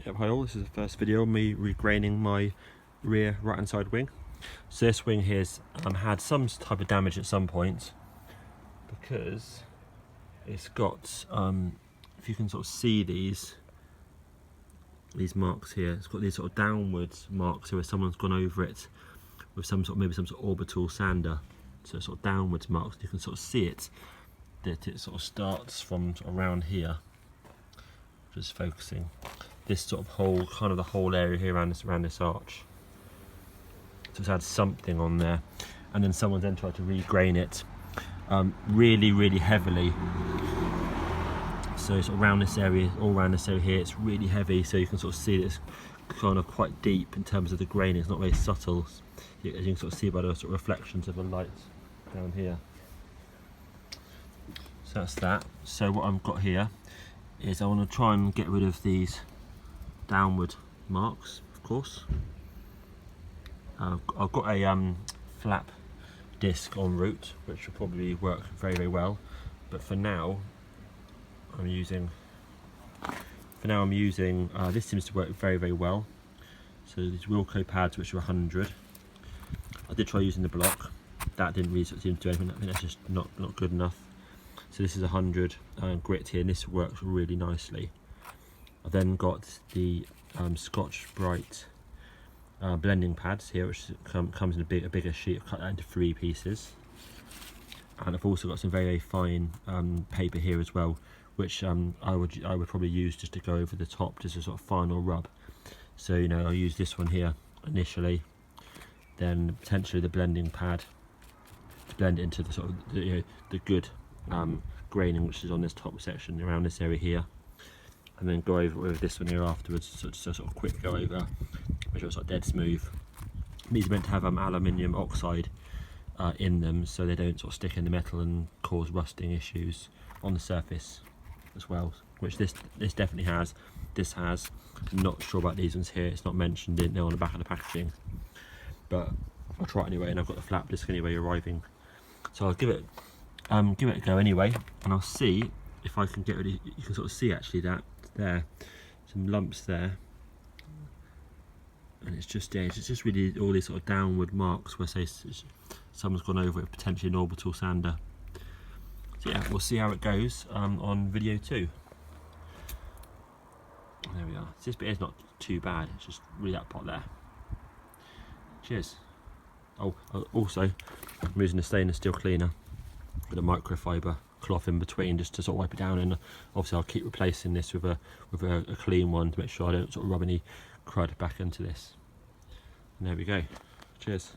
Yep, hi all, this is the first video of me regraining my rear right hand side wing. So this wing here's had some type of damage at some point because it's got, if you can sort of see these marks here, it's got these sort of downwards marks where someone's gone over it with some sort of, maybe some sort of orbital sander. So sort of downwards marks, you can sort of see it, that it sort of starts from sort of around here. Just focusing this sort of whole, kind of the whole area here around this arch. So it's had something on there, and then someone then tried to regrain it really heavily. So sort of around this area, all around this area here, it's really heavy. So you can sort of see that it's kind of quite deep in terms of the graining. It's not very subtle, as you can sort of see by the sort of reflections of the lights down here. So that's that. So what I've got here is I want to try and get rid of these downward marks, of course. I've got a flap disc en route, which will probably work very well. But for now, I'm using. This seems to work very well. So these Wilco pads, which are 100. I did try using the block. That didn't really seem to do anything. I think that's just not good enough. So this is 100 grit here, and this works really nicely. I've then got the Scotch Brite blending pads here, which comes in a bigger sheet. I've cut that into 3 pieces, and I've also got some very fine paper here as well, which I would probably use just to go over the top, just a sort of final rub. So I'll use this one here initially, then potentially the blending pad to blend it into the sort of the good graining which is on this top section around this area here, and then go over with this one here afterwards. So just a sort of quick go over, make sure it's like dead smooth. These are meant to have aluminium oxide in them, so they don't sort of stick in the metal and cause rusting issues on the surface as well, which this definitely has. This has. I'm not sure about these ones here, it's not mentioned in there on the back of the packaging, but I'll try it anyway, and I've got the flap disc anyway arriving, so I'll give it a go anyway, and I'll see if I can get rid of. You can sort of see actually that there, some lumps there, and it's just really all these sort of downward marks where say someone's gone over it, potentially an orbital sander. So yeah, we'll see how it goes on video 2. There we are. This bit is not too bad, it's just really that pot there. Cheers. Oh, also I'm using a stainless steel cleaner with a microfiber cloth in between, just to sort of wipe it down, and obviously I'll keep replacing this with a clean one to make sure I don't sort of rub any crud back into this. And there we go. Cheers.